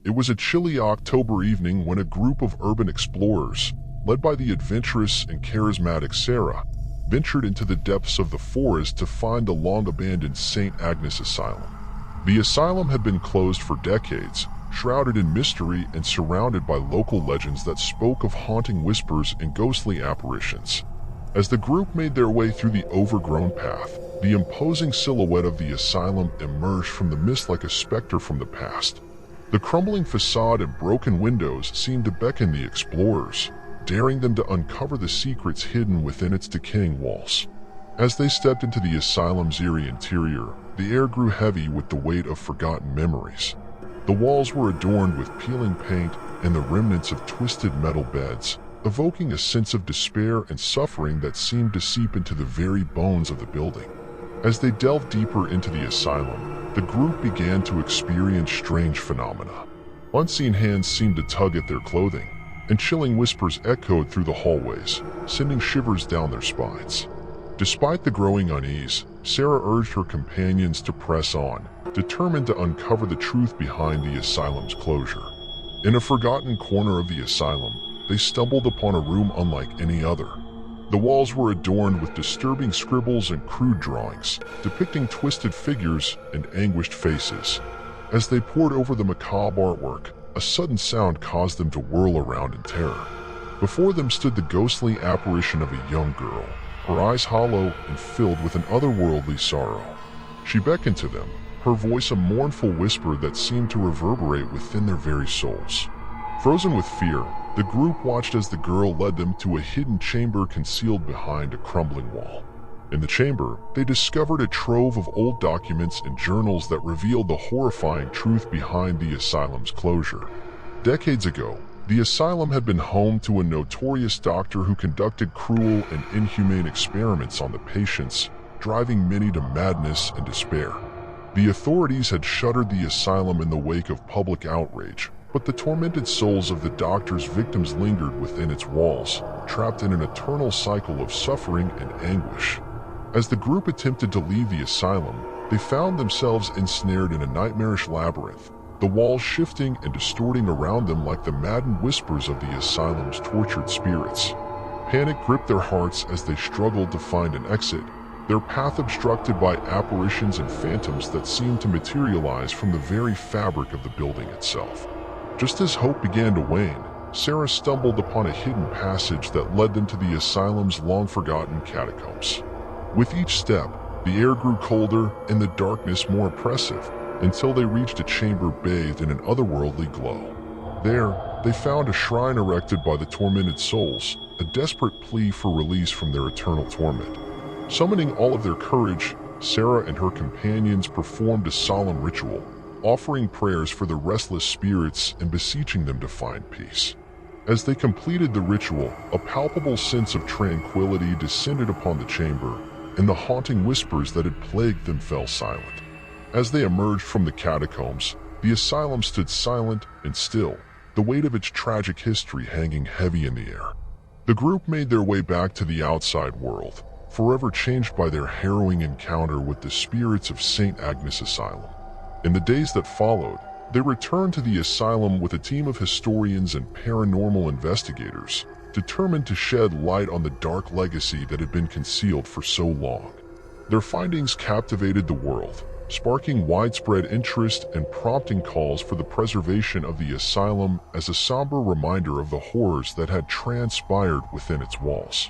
It was a chilly October evening when a group of urban explorers, led by the adventurous and charismatic Sarah, ventured into the depths of the forest to find the long-abandoned St. Agnes Asylum. The asylum had been closed for decades, shrouded in mystery and surrounded by local legends that spoke of haunting whispers and ghostly apparitions. As the group made their way through the overgrown path, the imposing silhouette of the asylum emerged from the mist like a specter from the past. The crumbling facade and broken windows seemed to beckon the explorers, daring them to uncover the secrets hidden within its decaying walls. As they stepped into the asylum's eerie interior, the air grew heavy with the weight of forgotten memories. The walls were adorned with peeling paint and the remnants of twisted metal beds, evoking a sense of despair and suffering that seemed to seep into the very bones of the building. As they delved deeper into the asylum, the group began to experience strange phenomena. Unseen hands seemed to tug at their clothing, and chilling whispers echoed through the hallways, sending shivers down their spines. Despite the growing unease, Sarah urged her companions to press on, determined to uncover the truth behind the asylum's closure. In a forgotten corner of the asylum, they stumbled upon a room unlike any other. The walls were adorned with disturbing scribbles and crude drawings, depicting twisted figures and anguished faces. As they pored over the macabre artwork, a sudden sound caused them to whirl around in terror. Before them stood the ghostly apparition of a young girl, her eyes hollow and filled with an otherworldly sorrow. She beckoned to them, her voice a mournful whisper that seemed to reverberate within their very souls. Frozen with fear, the group watched as the girl led them to a hidden chamber concealed behind a crumbling wall. In the chamber, they discovered a trove of old documents and journals that revealed the horrifying truth behind the asylum's closure. Decades ago, the asylum had been home to a notorious doctor who conducted cruel and inhumane experiments on the patients, driving many to madness and despair. The authorities had shuttered the asylum in the wake of public outrage, but the tormented souls of the doctor's victims lingered within its walls, trapped in an eternal cycle of suffering and anguish. As the group attempted to leave the asylum, they found themselves ensnared in a nightmarish labyrinth, the walls shifting and distorting around them like the maddened whispers of the asylum's tortured spirits. Panic gripped their hearts as they struggled to find an exit, their path obstructed by apparitions and phantoms that seemed to materialize from the very fabric of the building itself. Just as hope began to wane, Sarah stumbled upon a hidden passage that led them to the asylum's long-forgotten catacombs. With each step, the air grew colder and the darkness more oppressive, until they reached a chamber bathed in an otherworldly glow. There, they found a shrine erected by the tormented souls, a desperate plea for release from their eternal torment. Summoning all of their courage, Sarah and her companions performed a solemn ritual, offering prayers for the restless spirits and beseeching them to find peace. As they completed the ritual, a palpable sense of tranquility descended upon the chamber, and the haunting whispers that had plagued them fell silent. As they emerged from the catacombs, the asylum stood silent and still, the weight of its tragic history hanging heavy in the air. The group made their way back to the outside world, forever changed by their harrowing encounter with the spirits of St. Agnes Asylum. In the days that followed, they returned to the asylum with a team of historians and paranormal investigators, determined to shed light on the dark legacy that had been concealed for so long. Their findings captivated the world, sparking widespread interest and prompting calls for the preservation of the asylum as a somber reminder of the horrors that had transpired within its walls.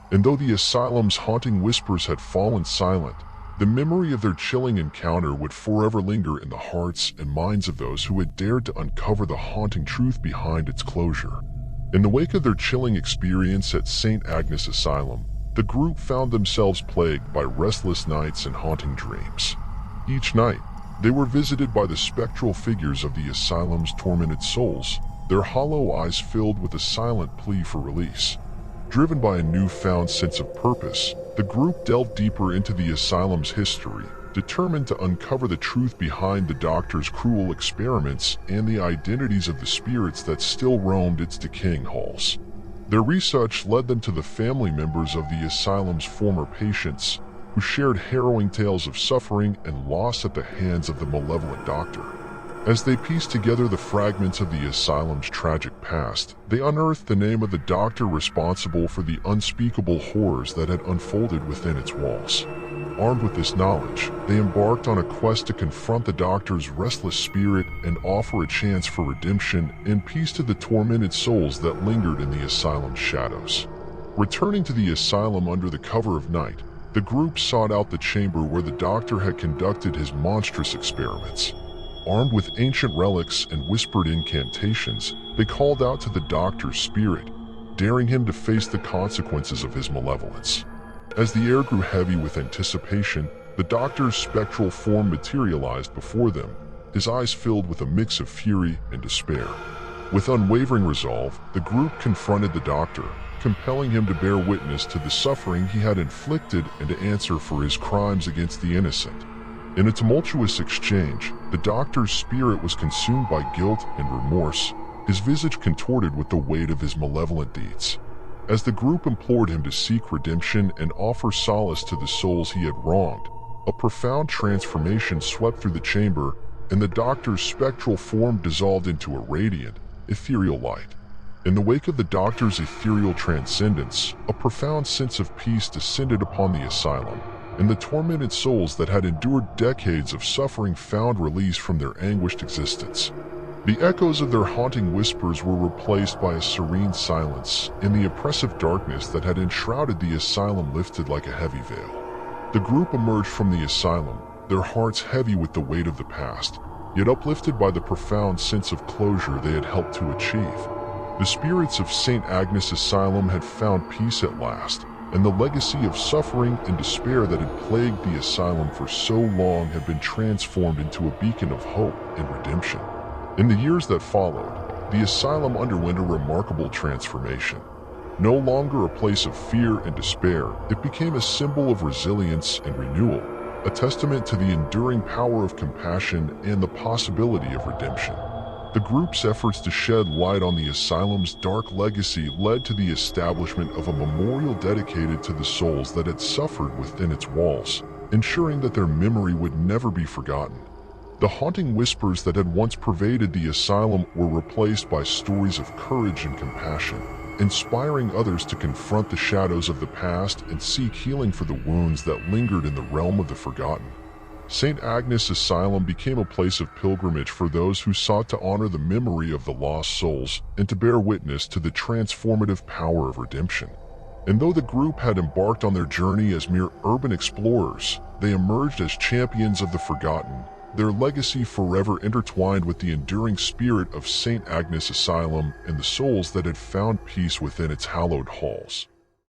And though the asylum's haunting whispers had fallen silent, the memory of their chilling encounter would forever linger in the hearts and minds of those who had dared to uncover the haunting truth behind its closure. In the wake of their chilling experience at St. Agnes Asylum, the group found themselves plagued by restless nights and haunting dreams. Each night, they were visited by the spectral figures of the asylum's tormented souls, their hollow eyes filled with a silent plea for release. Driven by a newfound sense of purpose, the group delved deeper into the asylum's history, determined to uncover the truth behind the doctor's cruel experiments and the identities of the spirits that still roamed its decaying halls. Their research led them to the family members of the asylum's former patients, who shared harrowing tales of suffering and loss at the hands of the malevolent doctor. As they pieced together the fragments of the asylum's tragic past, they unearthed the name of the doctor responsible for the unspeakable horrors that had unfolded within its walls. Armed with this knowledge, they embarked on a quest to confront the doctor's restless spirit and offer a chance for redemption and peace to the tormented souls that lingered in the asylum's shadows. Returning to the asylum under the cover of night, the group sought out the chamber where the doctor had conducted his monstrous experiments. Armed with ancient relics and whispered incantations, they called out to the doctor's spirit, daring him to face the consequences of his malevolence. As the air grew heavy with anticipation, the doctor's spectral form materialized before them, his eyes filled with a mix of fury and despair. With unwavering resolve, the group confronted the doctor, compelling him to bear witness to the suffering he had inflicted and to answer for his crimes against the innocent. In a tumultuous exchange, the doctor's spirit was consumed by guilt and remorse, his visage contorted with the weight of his malevolent deeds. As the group implored him to seek redemption and offer solace to the souls he had wronged, a profound transformation swept through the chamber, and the doctor's spectral form dissolved into a radiant, ethereal light. In the wake of the doctor's ethereal transcendence, a profound sense of peace descended upon the asylum, and the tormented souls that had endured decades of suffering found release from their anguished existence. The echoes of their haunting whispers were replaced by a serene silence, and the oppressive darkness that had enshrouded the asylum lifted like a heavy veil. The group emerged from the asylum, their hearts heavy with the weight of the past, yet uplifted by the profound sense of closure they had helped to achieve. The spirits of St. Agnes Asylum had found peace at last, and the legacy of suffering and despair that had plagued the asylum for so long had been transformed into a beacon of hope and redemption. In the years that followed, the asylum underwent a remarkable transformation. No longer a place of fear and despair, it became a symbol of resilience and renewal, a testament to the enduring power of compassion and the possibility of redemption. The group's efforts to shed light on the asylum's dark legacy led to the establishment of a memorial dedicated to the souls that had suffered within its walls, ensuring that their memory would never be forgotten. The haunting whispers that had once pervaded the asylum were replaced by stories of courage and compassion, inspiring others to confront the shadows of the past and seek healing for the wounds that lingered in the realm of the forgotten. St. Agnes Asylum became a place of pilgrimage for those who sought to honor the memory of the lost souls and to bear witness to the transformative power of redemption. And though the group had embarked on their journey as mere urban explorers, they emerged as champions of the forgotten, their legacy forever intertwined with the enduring spirit of St. Agnes Asylum and the souls that had found peace within its hallowed halls.